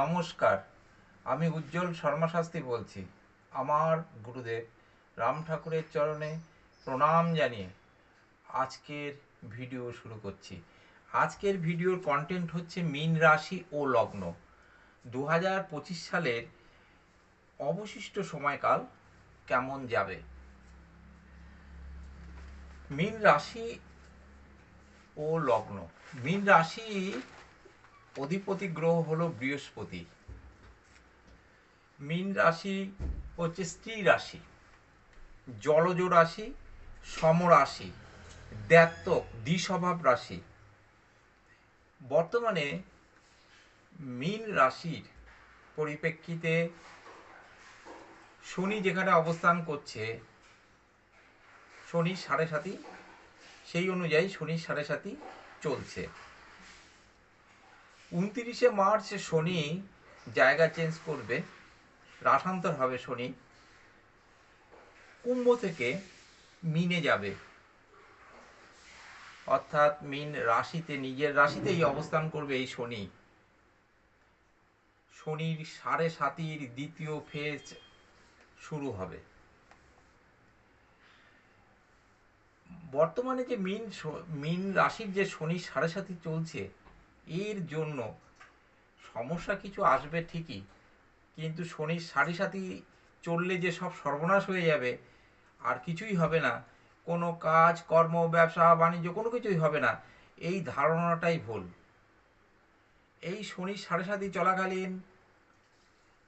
নমস্কার, আমি উজ্জ্বল শর্মা শাস্ত্রী বলছি। আমার গুরুদেব রাম ঠাকুরের চরণে প্রণাম জানিয়ে আজকের ভিডিও শুরু করছি। আজকের ভিডিওর কন্টেন্ট হচ্ছে মীন রাশি ও লগ্ন 2025 সালের অবশিষ্ট সময়কাল কেমন যাবে। মীন রাশি ও লগ্ন। মীন রাশি অধিপতি গ্রহ হলো বৃহস্পতি। মীন রাশি হচ্ছে স্ত্রী রাশি, জলজ রাশি, সমরাশি, দ্ব্যর্থক দ্বিস্বভাব রাশি। বর্তমানে মীন রাশির পরিপ্রেক্ষিতে শনি যেখানে অবস্থান করছে, শনি সাড়ে সাতি, সেই অনুযায়ী শনি সাড়ে সাতি চলছে। 29শে মার্চ শনি জায়গা চেঞ্জ করবে, রাশান্তর হবে শনি, কুম্ভ থেকে মীনে যাবে, অর্থাৎ মীন রাশিতে, নিজের রাশিতেই অবস্থান করবে এই শনি। শনির সাড়ে সাতির দ্বিতীয় ফেজ শুরু হবে। বর্তমানে যে মীন রাশির যে শনি সাড়ে সাতি চলছে, এর জন্য সমস্যা কিছু আসবে ঠিকই, কিন্তু শনির সাড়ে সাতি চললে যে সব সর্বনাশ হয়ে যাবে আর কিছুই হবে না, কোনো কাজ কর্ম ব্যবসা বাণিজ্য কোনো কিছুই হবে না, এই ধারণাটাই ভুল। এই শনির সাড়ে সাতি চলাকালীন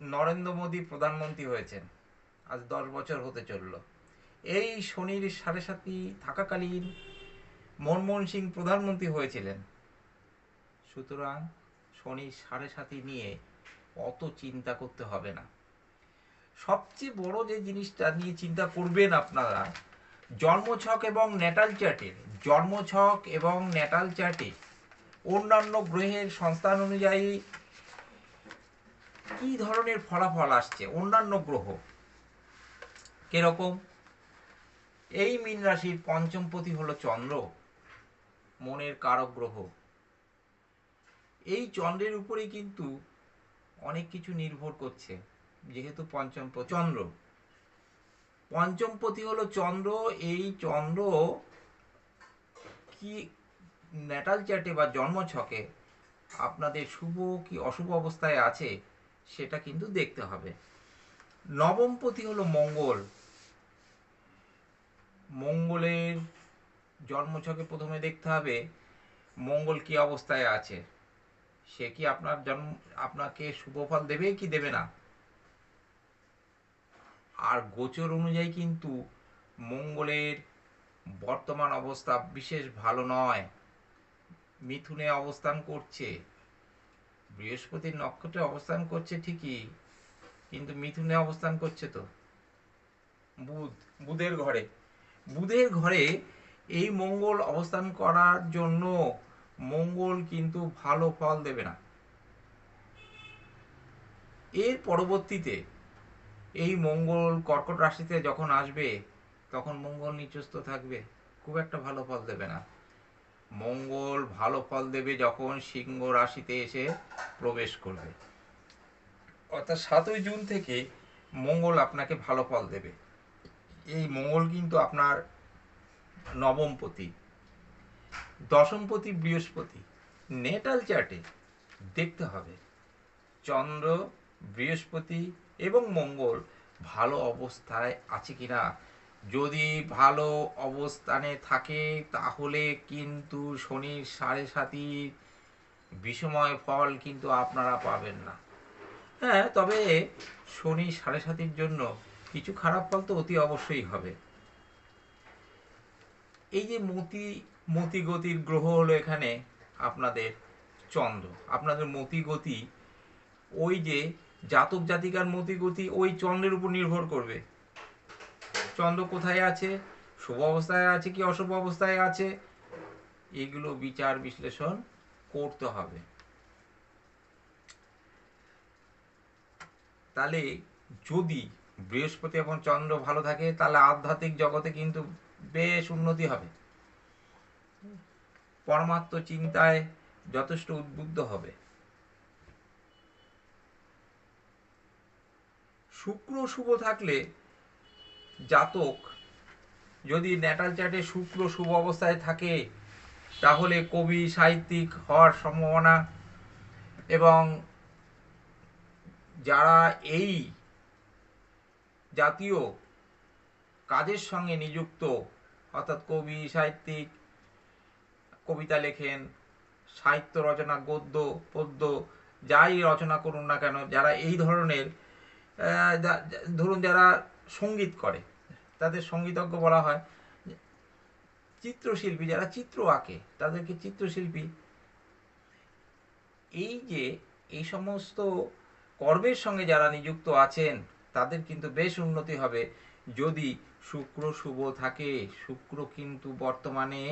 নরেন্দ্র মোদী প্রধানমন্ত্রী হয়েছেন, আজ 10 বছর হতে চলল। এই শনির সাড়ে সাতি থাকাকালীন মনমোহন সিং প্রধানমন্ত্রী হয়েছিলেন। সুতরাং শনির সাড়ে সাতি নিয়ে অত চিন্তা করতে হবে না। সবচেয়ে বড় যে জিনিসটা নিয়ে চিন্তা করবেন আপনারা, জন্মছক এবং ন্যাটাল চার্টে, জন্মছক এবং ন্যাটাল চার্টে অন্যান্য গ্রহের সংস্থান অনুযায়ী কি ধরনের ফলাফল আসছে, অন্যান্য গ্রহ কিরকম। এই মীন রাশির পঞ্চমপতি হলো চন্দ্র, মনের কারক গ্রহ। এই চন্দ্রের উপরেই কিন্তু অনেক কিছু নির্ভর করছে, যেহেতু পঞ্চমপতি হলো চন্দ্র। এই চন্দ্র কি ন্যাটাল চার্টে বা জন্মছকে আপনাদের শুভ কি অশুভ অবস্থায় আছে সেটা কিন্তু দেখতে হবে। নবমপতি হলো মঙ্গল। মঙ্গলের জন্মছকে প্রথমে দেখতে হবে মঙ্গল কি অবস্থায় আছে, সে কি আপনাকে শুভ ফল দেবে কি দেবে না। আর গোচর অনুযায়ী কিন্তু মঙ্গলের বর্তমান অবস্থা বিশেষ ভালো নয়। মিথুনে অবস্থান করছে, বৃহস্পতির নক্ষত্রে অবস্থান করছে ঠিকই, কিন্তু মিথুনে অবস্থান করছে তো বুধের ঘরে। বুধের ঘরে এই মঙ্গল অবস্থান করার জন্য মঙ্গল কিন্তু ভালো ফল দেবে না। এর পরবর্তীতে এই মঙ্গল কর্কট রাশিতে যখন আসবে, তখন মঙ্গল নিচস্থ থাকবে, খুব একটা ভালো ফল দেবে না। মঙ্গল ভালো ফল দেবে যখন সিংহ রাশিতে এসে প্রবেশ করবে, অর্থাৎ 7ই জুন থেকে মঙ্গল আপনাকে ভালো ফল দেবে। এই মঙ্গল কিন্তু আপনার নবমপতি। দশমপতি বৃহস্পতি। নেটাল চার্টে দেখতে হবে চন্দ্র, বৃহস্পতি এবং মঙ্গল ভালো অবস্থায় আছে কিনা। যদি ভালো অবস্থানে থাকে তাহলে কিন্তু শনির সাড়ে সাতি বিষময় ফল কিন্তু আপনারা পাবেন না। হ্যাঁ, তবে শনি সাড়ে সাতির জন্য কিছু খারাপ ফল তো অতি অবশ্যই হবে। এই যে মতিগতির গ্রহ হলো এখানে আপনাদের চন্দ্র। আপনাদের মতিগতি, ওই যে জাতক জাতিকার মতিগতি ওই চন্দ্রের উপর নির্ভর করবে। চন্দ্র কোথায় আছে, শুভ অবস্থায় আছে কি অশুভ অবস্থায় আছে, এগুলো বিচার বিশ্লেষণ করতে হবে। তাহলে যদি বৃহস্পতি এবং চন্দ্র ভালো থাকে তাহলে আধ্যাত্মিক জগতে কিন্তু বেশ উন্নতি হবে, পরমাত্ম চিন্তায় যথেষ্ট উদ্বুদ্ধ হবে। শুক্র শুভ থাকলে জাতক যদি ন্যাটাল চার্টে শুক্র শুভ অবস্থায় থাকে তাহলে কবি সাহিত্যিক হওয়ার সম্ভাবনা, এবং যারা এই জাতীয় কাজের সঙ্গে নিযুক্ত অর্থাৎ কবি সাহিত্যিক, কবিতা লেখেন, সাহিত্য রচনা, গদ্য পদ্য যাই রচনা করুন না কেন, যারা এই ধরনের ধরুন যারা সঙ্গীত করে তাদের সঙ্গীতজ্ঞ বলা হয়, চিত্রশিল্পী যারা চিত্র আঁকে তাদেরকে চিত্রশিল্পী, এই যে এই সমস্ত কর্মের সঙ্গে যারা নিযুক্ত আছেন তাদের কিন্তু বেশ উন্নতি হবে যদি শুক্র শুভ থাকে। শুক্র কিন্তু বর্তমানে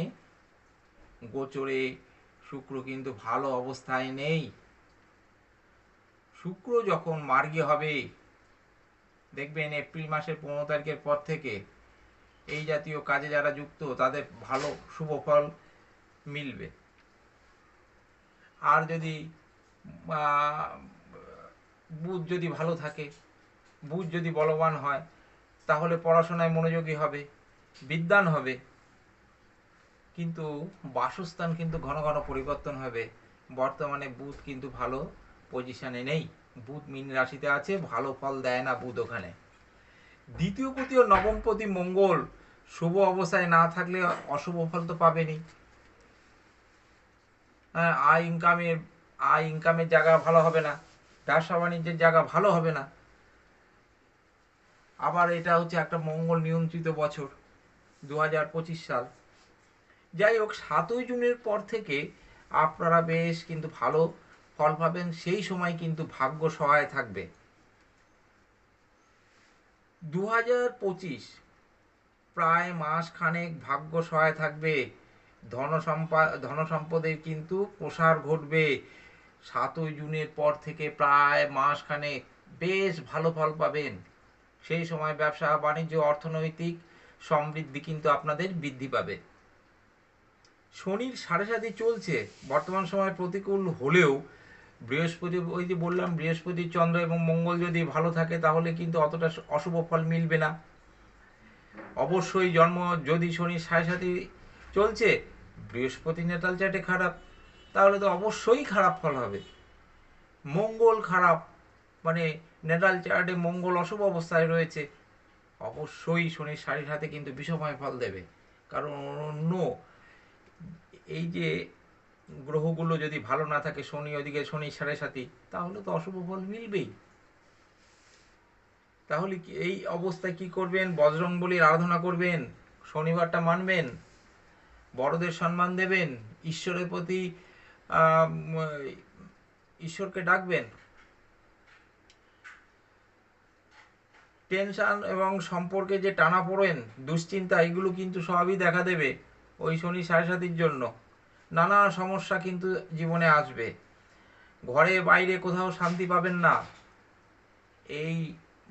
গোচরে শুক্র কিন্তু ভালো অবস্থায় নেই। শুক্র যখন মার্গী হবে দেখবেন এপ্রিল মাসের 15 তারিখের পর থেকে এই জাতীয় কাজে যারা যুক্ত তাদের ভালো শুভ ফল মিলবে। আর যদি বুধ যদি ভালো থাকে, বুধ যদি বলবান হয় তাহলে পড়াশোনায় মনোযোগী হবে, বিদ্বান হবে, কিন্তু বাসস্থান কিন্তু ঘন ঘন পরিবর্তন হবে। বর্তমানে বুধ কিন্তু ভালো পজিশনে নেই, বুধ মীন রাশিতে আছে, ভালো ফল দেয় না বুধ ওখানে। দ্বিতীয় পতি ও নবম পতি মঙ্গল শুভ অবস্থায় না থাকলে অশুভ ফল তো পাবেনি। আয় ইনকামের জায়গা ভালো হবে না, ব্যবসা বাণিজ্যের জায়গা ভালো হবে না। আবার এটা হচ্ছে একটা মঙ্গল নিয়ন্ত্রিত বছর 2025 সাল। যাই হোক, 7ই জুনের পর থেকে আপনারা বেশ কিন্তু ভালো ফল পাবেন, সেই সময় কিন্তু ভাগ্য সহায় থাকবে। 2025 প্রায় মাস খানেক ভাগ্য সহায় থাকবে, ধন সম্পদের কিন্তু প্রসার ঘটবে। 7ই জুনের পর থেকে প্রায় মাস খানেক বেশ ভালো ফল পাবেন, সেই সময় ব্যবসা বাণিজ্য অর্থনৈতিক সমৃদ্ধি কিন্তু আপনাদের বৃদ্ধি পাবে। শনির 7.5 চলছে, বর্তমান সময় প্রতিকূল হলেও বৃহস্পতি, ওই যে বললাম বৃহস্পতি চন্দ্র এবং মঙ্গল যদি ভালো থাকে তাহলে কিন্তু অতটা অশুভ ফল মিলবে না। অবশ্যই জন্ম যদি শনির 7.5 চলছে, বৃহস্পতি নেটাল চার্টে খারাপ, তাহলে তো অবশ্যই খারাপ ফল হবে। মঙ্গল খারাপ মানে নেটাল চার্টে মঙ্গল অশুভ অবস্থায় রয়েছে, অবশ্যই শনির 7.5 কিন্তু বিষময় ফল দেবে। কারণ অন্য এই যে গ্রহগুলো যদি ভালো না থাকে, শনি ওদিকে শনির 7.5, তাহলে তো অশুভ ফল মিলবেই। তাহলে এই অবস্থায় কি করবেন? বজরংবলীর আরাধনা করবেন, শনিবারটা মানবেন, বড়দের সম্মান দেবেন, ঈশ্বরের প্রতি ঈশ্বরকে ডাকবেন। টেনশন এবং সম্পর্কে যে টানাপোড়েন, দুশ্চিন্তা, এগুলো কিন্তু সবই দেখা দেবে ওই শনি 7.5 জন্য। নানা সমস্যা কিন্তু জীবনে আসবে, ঘরে বাইরে কোথাও শান্তি পাবেন না। এই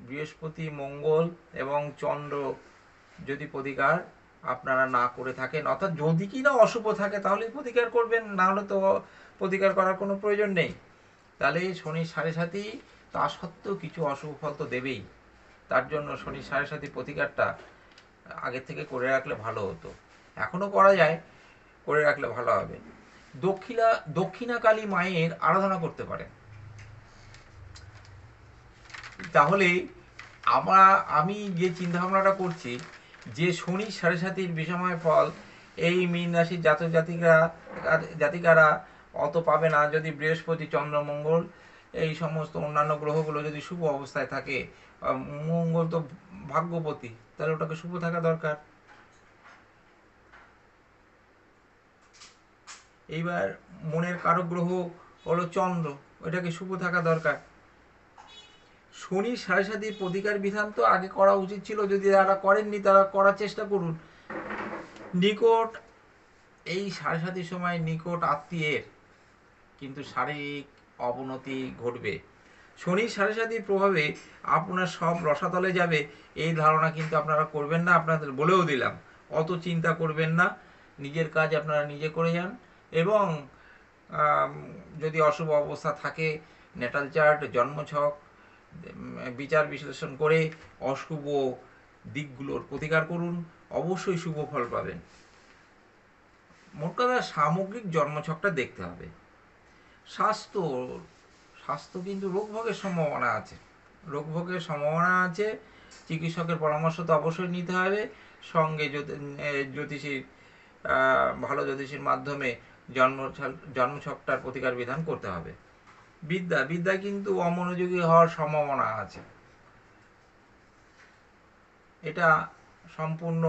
বৃহস্পতি মঙ্গল এবং চন্দ্র যদি প্রতিকার আপনারা না করে থাকেন, অর্থাৎ যদি কি না অশুভ থাকে তাহলেই প্রতিকার করবেন, না হলে তো প্রতিকার করার কোনো প্রয়োজন নেই। তাহলে শনি 7.5 তা সত্ত্বেও কিছু অশুভ ফল তো দেবেই, তার জন্য শনি 7.5 প্রতিকারটা আগের থেকে করে রাখলে ভালো হতো, এখনও করা যায়, করে রাখলে ভালো হবে। দক্ষিণাকালী মায়ের আরাধনা করতে পারেন, তাহলে আমি যে চিন্তাভাবনাটা করছি যে শনি 7.5 বিষময় ফল এই মীন রাশির জাতক জাতিকারা অত পাবে না যদি বৃহস্পতি চন্দ্র মঙ্গল এই সমস্ত অন্যান্য গ্রহগুলো যদি শুভ অবস্থায় থাকে। মঙ্গল তো ভাগ্যপতি, তাহলে ওটাকে শুভ থাকা দরকার। এইবার মনের কারক গ্রহ হলো চন্দ্র, ওইটাকে শুভ থাকা দরকার। শনি 7.5 প্রতিকার বিধান তো আগে করা উচিত ছিল, যদি যারা করেননি তারা করার চেষ্টা করুন। নিকট এই 7.5 সময় নিকট আত্মীয়ের কিন্তু শারীরিক অবনতি ঘটবে। শনির 7.5 প্রভাবে আপনার সব রসাতলে যাবে, এই ধারণা কিন্তু আপনারা করবেন না, আপনাদের বলেও দিলাম। অত চিন্তা করবেন না, নিজের কাজ আপনারা নিজে করে যান। এবং যদি অশুভ অবস্থা থাকে, নেটাল চার্ট, জন্মছক বিচার বিশ্লেষণ করে অশুভ দিকগুলোর প্রতিকার করুন, অবশ্যই শুভ ফল পাবেন। মোট কথা সামগ্রিক জন্মছকটা দেখতে হবে। স্বাস্থ্য স্বাস্থ্য কিন্তু রোগভোগের সম্ভাবনা আছে, রোগভোগের সম্ভাবনা আছে। চিকিৎসকের পরামর্শ তো অবশ্যই নিতে হবে, সঙ্গে জ্যোতিষীর ভালো জ্যোতিষীর মাধ্যমে জন্মছকটার প্রতিকার বিধান করতে হবে। বিদ্যা কিন্তু অমনোযোগী হওয়ার সম্ভাবনা আছে। এটা সম্পূর্ণ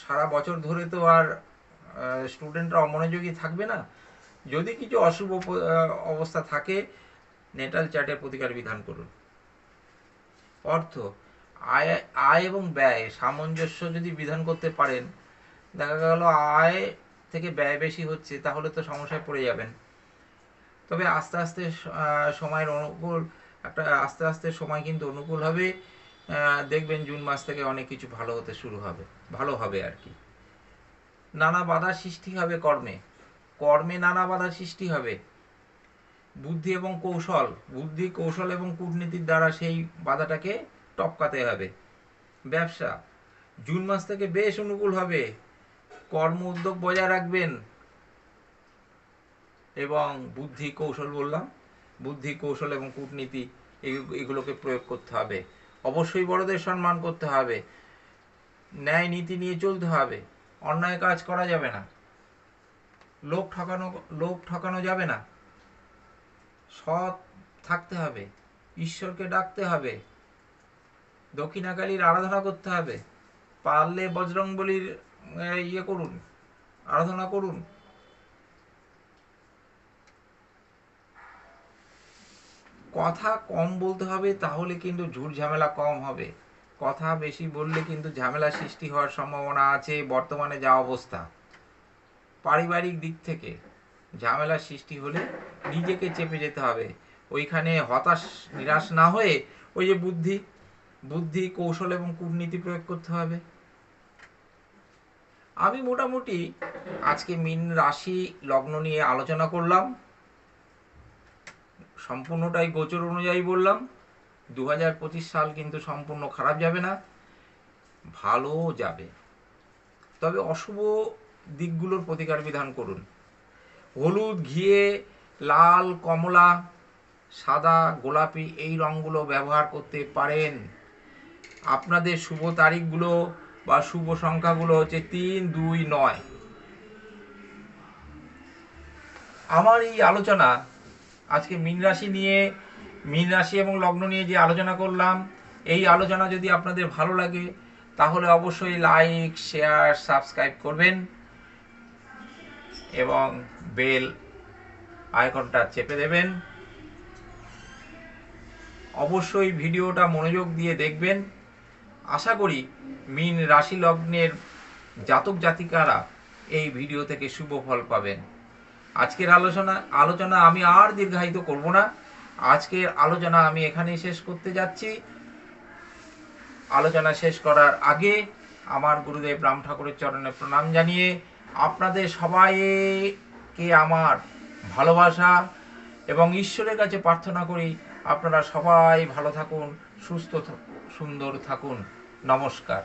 সারা বছর ধরে তো আর স্টুডেন্টরা অমনোযোগী থাকবে না। যদি কিছু অশুভ অবস্থা থাকে, নেটাল চার্টের প্রতিকার বিধান করুন। অর্থ, আয় এবং ব্যয় সামঞ্জস্য যদি বিধান করতে পারেন, দেখা গেল আয় থেকে ব্যয় বেশি হচ্ছে, তাহলে তো সমস্যায় পড়ে যাবেন। তবে আস্তে আস্তে সময়ের অনুকূল আস্তে আস্তে সময় কিন্তু অনুকূল হবে। দেখবেন জুন মাস থেকে অনেক কিছু ভালো হতে শুরু হবে, ভালো হবে আর কি। নানা বাধা সৃষ্টি হবে কর্মে নানা বাধা সৃষ্টি হবে। বুদ্ধি কৌশল এবং কূটনীতির দ্বারা সেই বাধাটাকে টপকাতে হবে। ব্যবসা জুন মাস থেকে বেশ অনুকূল হবে, কর্ম উদ্যোগ বজায় রাখবেন এবং বুদ্ধি কৌশল এবং কূটনীতি এগুলোকে প্রয়োগ করতে হবে। অবশ্যই বড়দের সম্মান করতে হবে, ন্যায় নীতি নিয়ে চলতে হবে, অন্যায় কাজ করা যাবে না, লোক ঠকানো যাবে না, সৎ থাকতে হবে, ঈশ্বরকে ডাকতে হবে, দক্ষিণাকালীর আরাধনা করতে হবে, পারলে বজরংবলীর আরাধনা করুন। কথা কম বলতে হবে, তাহলে কিন্তু ঝুট ঝামেলা কম হবে। কথা বেশি বললে কিন্তু ঝামেলা সৃষ্টি হওয়ার সম্ভাবনা আছে। বর্তমানে যা অবস্থা, পারিবারিক দিক থেকে ঝামেলার সৃষ্টি হলে নিজেকে চেপে যেতে হবে। ওইখানে নিরাশ না হয়ে ওই যে বুদ্ধি কৌশল এবং কূটনীতি প্রয়োগ করতে হবে। আমি মোটামুটি আজকে মীন রাশি লগ্ন নিয়ে আলোচনা করলাম, সম্পূর্ণটাই গোচর অনুযায়ী বললাম। 2025 সাল কিন্তু সম্পূর্ণ খারাপ যাবে না, ভালোও যাবে। তবে অশুভ দিকগুলোর প্রতিকার বিধান করুন। হলুদ, ঘিয়ে, লাল, কমলা, সাদা, গোলাপি এই রঙগুলো ব্যবহার করতে পারেন। আপনাদের শুভ তারিখগুলো বা শুভ সংখ্যাগুলো হচ্ছে 3, 2, 9। আমার এই আলোচনা আজকে মীন রাশি এবং লগ্ন নিয়ে যে আলোচনা করলাম, এই আলোচনা যদি আপনাদের ভালো লাগে তাহলে অবশ্যই লাইক, শেয়ার, সাবস্ক্রাইব করবেন এবং বেল আইকনটা চেপে দেবেন। অবশ্যই ভিডিওটা মনোযোগ দিয়ে দেখবেন। আশা করি মীন রাশি লগ্নের জাতক জাতিকারা এই ভিডিও থেকে শুভ ফল পাবেন। আজকের আলোচনা আমি আর দীর্ঘায়িত করব না। আজকের আলোচনা আমি এখানেই শেষ করতে যাচ্ছি। আলোচনা শেষ করার আগে আমার গুরুদেব রাম ঠাকুরের চরণে প্রণাম জানিয়ে আপনাদের সবাইকে আমার ভালোবাসা এবং ঈশ্বরের কাছে প্রার্থনা করি আপনারা সবাই ভালো থাকুন, সুস্থ সুন্দর থাকুন। নমস্কার।